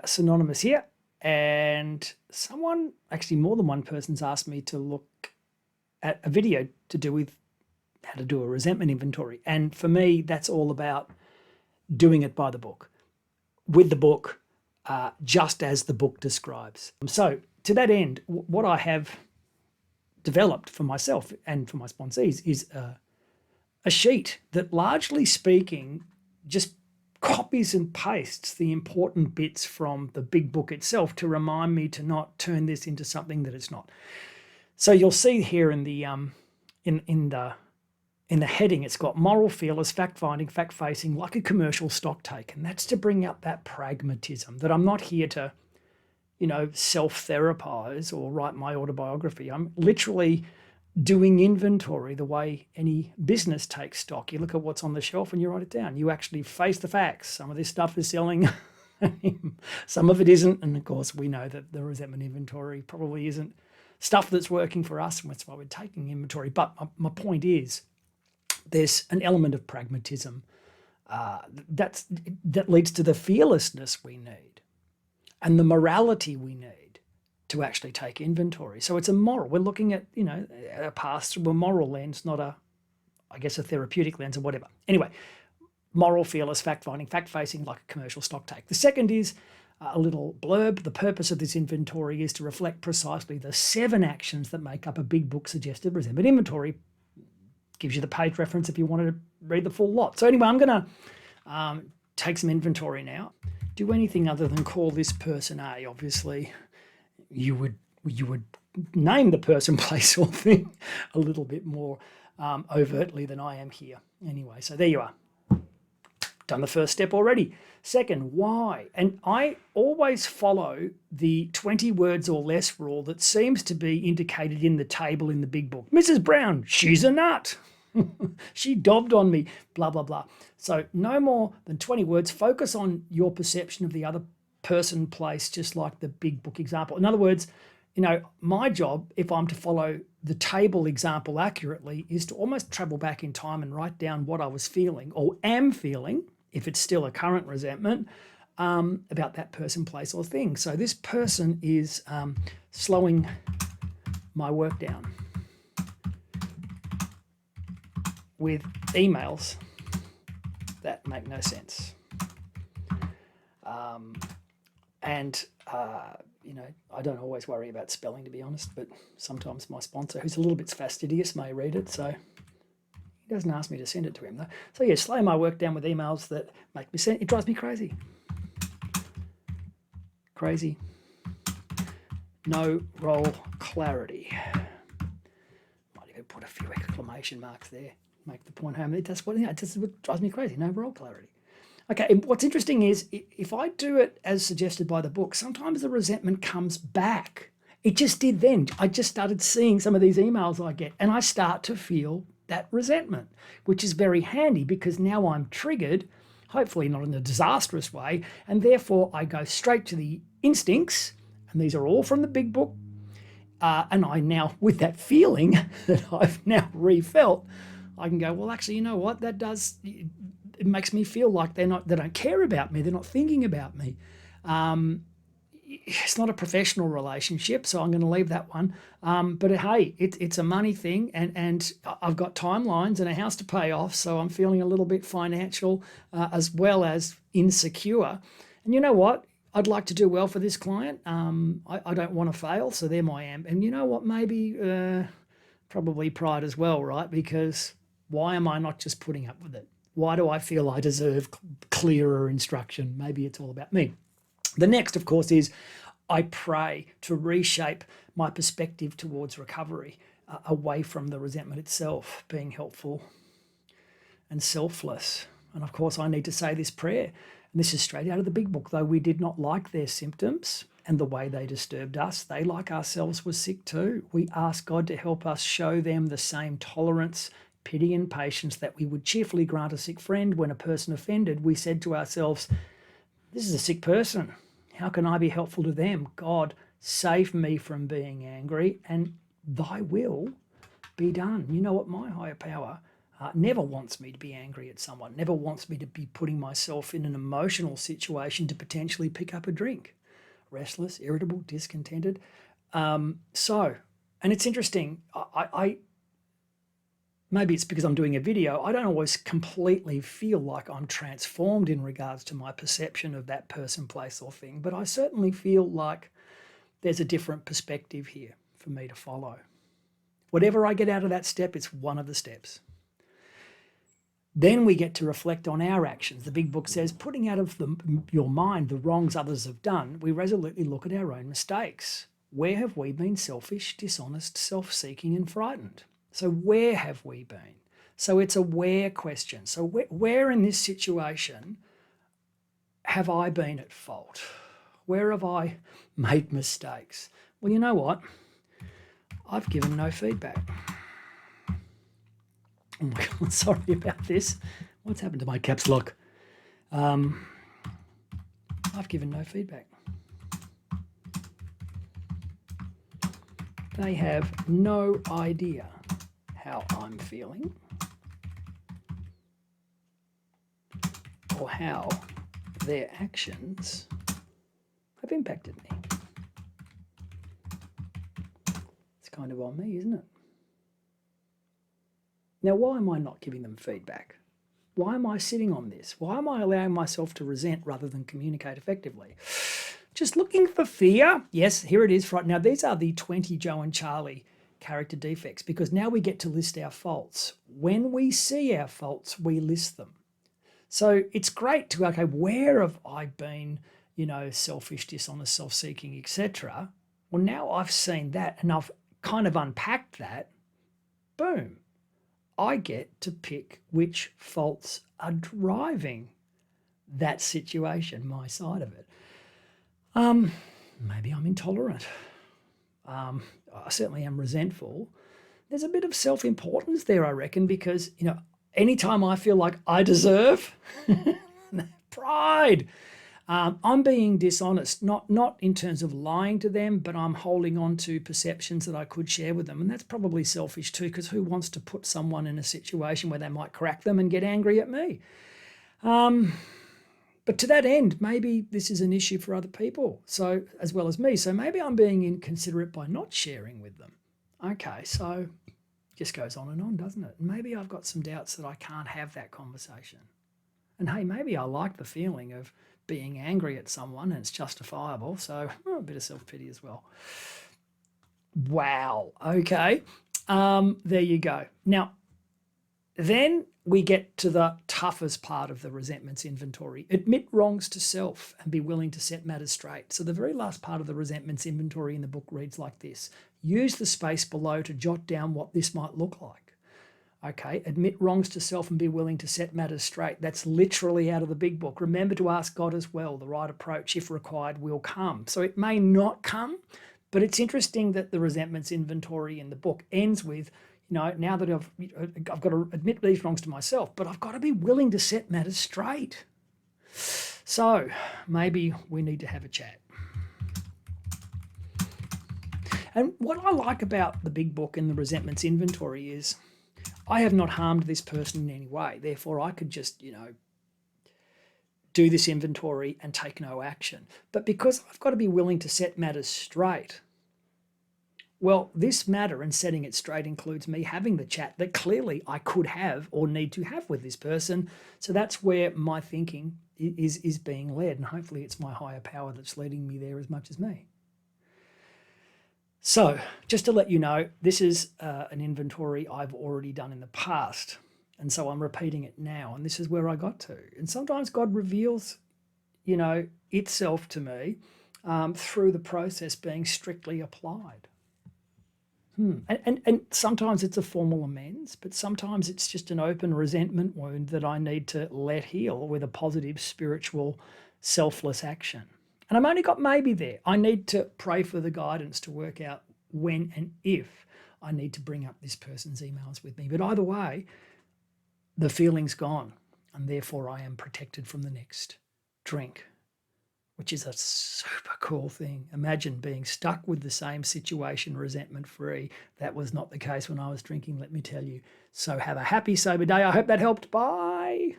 Synonymous here, and someone, actually more than one person's asked me to look at a video to do with how to do a resentment inventory. And for me, that's all about doing it by the book, with the book, just as the book describes. So to that end, what I have developed for myself and for my sponsees is a sheet that, largely speaking, just copies and pastes the important bits from the big book itself to remind me to not turn this into something that it's not. So you'll see here in the heading, it's got moral feelers, fact-finding, fact-facing, like a commercial stock take. And that's to bring up that pragmatism, that I'm not here to, self-therapize or write my autobiography. I'm literally doing inventory the way any business takes stock. You look at what's on the shelf and you write it down. You actually face the facts. Some of this stuff is selling, some of it isn't. And of course, we know that the resentment inventory probably isn't stuff that's working for us, and that's why we're taking inventory. But my point is, there's an element of pragmatism that leads to the fearlessness we need and the morality we need to actually take inventory. So it's a moral. We're looking at, a path through a moral lens, not a therapeutic lens or whatever. Anyway, moral, fearless, fact-finding, fact-facing, like a commercial stock take. The second is a little blurb. The purpose of this inventory is to reflect precisely the 7 actions that make up a big book suggested resentment inventory. Gives you the page reference if you wanted to read the full lot. So anyway, I'm going to take some inventory now. Do anything other than call this person A. Obviously, you would name the person, place, or thing a little bit more overtly than I am here. Anyway, so there you are. Done the first step already. Second, why? And I always follow the 20 words or less rule that seems to be indicated in the table in the big book. Mrs. Brown, she's a nut. She dobbed on me, blah, blah, blah. So no more than 20 words. Focus on your perception of the other person, place, just like the big book example. In other words, my job, if I'm to follow the table example accurately, is to almost travel back in time and write down what I was feeling or am feeling, if it's still a current resentment, about that person, place, or thing. So this person is slowing my work down with emails that make no sense. I don't always worry about spelling, to be honest, but sometimes my sponsor, who's a little bit fastidious, may read it, so he doesn't ask me to send it to him, though. So yeah, slow my work down with emails that make me send. It drives me crazy. Crazy. No role clarity. Might even put a few exclamation marks there. Make the point home. That's what drives me crazy. No role clarity. Okay, and what's interesting is if I do it as suggested by the book, sometimes the resentment comes back. It just did then. I just started seeing some of these emails I get, and I start to feel that resentment, which is very handy because now I'm triggered, hopefully not in a disastrous way, and therefore I go straight to the instincts, and these are all from the big book, and I now, with that feeling that I've now refelt, I can go, well, actually, you know what? It makes me feel like they don't care about me. They're not thinking about me. It's not a professional relationship, so I'm going to leave that one. But hey, it's a money thing, and I've got timelines and a house to pay off, so I'm feeling a little bit financial as well as insecure. And you know what? I'd like to do well for this client. I don't want to fail, so there I am. And you know what? Maybe probably pride as well, right? Because why am I not just putting up with it? Why do I feel I deserve clearer instruction? Maybe it's all about me. The next, of course, is I pray to reshape my perspective towards recovery, away from the resentment itself, being helpful and selfless. And of course, I need to say this prayer. And this is straight out of the big book. Though we did not like their symptoms and the way they disturbed us, they, like ourselves, were sick too. We ask God to help us show them the same tolerance, pity, and patience that we would cheerfully grant a sick friend. When a person offended, we said to ourselves, this is a sick person. How can I be helpful to them? God, save me from being angry, and thy will be done. You know what? My higher power never wants me to be angry at someone, never wants me to be putting myself in an emotional situation to potentially pick up a drink. Restless, irritable, discontented. And it's interesting. Maybe it's because I'm doing a video, I don't always completely feel like I'm transformed in regards to my perception of that person, place, or thing, but I certainly feel like there's a different perspective here for me to follow. Whatever I get out of that step, it's one of the steps. Then we get to reflect on our actions. The big book says, putting out of your mind the wrongs others have done, we resolutely look at our own mistakes. Where have we been selfish, dishonest, self-seeking, and frightened? So where have we been? So it's a where question. So where in this situation have I been at fault? Where have I made mistakes? Well, you know what? I've given no feedback. Oh my God, sorry about this. What's happened to my caps lock? I've given no feedback. They have no idea how I'm feeling or how their actions have impacted me. It's kind of on me, isn't it? Now, why am I not giving them feedback? Why am I sitting on this? Why am I allowing myself to resent rather than communicate effectively? Just looking for fear. Yes, here it is. Now, these are the 20 Joe and Charlie character defects, because now we get to list our faults. When we see our faults, we list them. So it's great to, okay, where have I been, selfish, dishonest, self-seeking, etc. Well, now I've seen that and I've kind of unpacked that. Boom. I get to pick which faults are driving that situation, my side of it. Maybe I'm intolerant. I certainly am resentful. There's a bit of self-importance there, I reckon, because, anytime I feel like I deserve pride, I'm being dishonest, not in terms of lying to them, but I'm holding on to perceptions that I could share with them. And that's probably selfish too, because who wants to put someone in a situation where they might crack them and get angry at me? But to that end, maybe this is an issue for other people, so as well as me. So maybe I'm being inconsiderate by not sharing with them. Okay, so it just goes on and on, doesn't it? Maybe I've got some doubts that I can't have that conversation. And hey, maybe I like the feeling of being angry at someone and it's justifiable. So a bit of self-pity as well. Wow. Okay. There you go. Now, then we get to the toughest part of the resentments inventory. Admit wrongs to self and be willing to set matters straight. So the very last part of the resentments inventory in the book reads like this. Use the space below to jot down what this might look like. Okay, admit wrongs to self and be willing to set matters straight. That's literally out of the big book. Remember to ask God as well. The right approach, if required, will come. So it may not come, but it's interesting that the resentments inventory in the book ends with, now that I've got to admit these wrongs to myself, but I've got to be willing to set matters straight. So maybe we need to have a chat. And what I like about the big book and the resentments inventory is I have not harmed this person in any way. Therefore, I could just, do this inventory and take no action. But because I've got to be willing to set matters straight, well, this matter and setting it straight includes me having the chat that clearly I could have or need to have with this person. So that's where my thinking is being led. And hopefully it's my higher power that's leading me there as much as me. So just to let you know, this is an inventory I've already done in the past. And so I'm repeating it now. And this is where I got to. And sometimes God reveals, itself to me through the process being strictly applied. And sometimes it's a formal amends, but sometimes it's just an open resentment wound that I need to let heal with a positive, spiritual, selfless action. And I've only got maybe there. I need to pray for the guidance to work out when and if I need to bring up this person's emails with me. But either way, the feeling's gone, and therefore I am protected from the next drink which is a super cool thing. Imagine being stuck with the same situation resentment free. That was not the case when I was drinking, let me tell you. So have a happy, sober day. I hope that helped. Bye.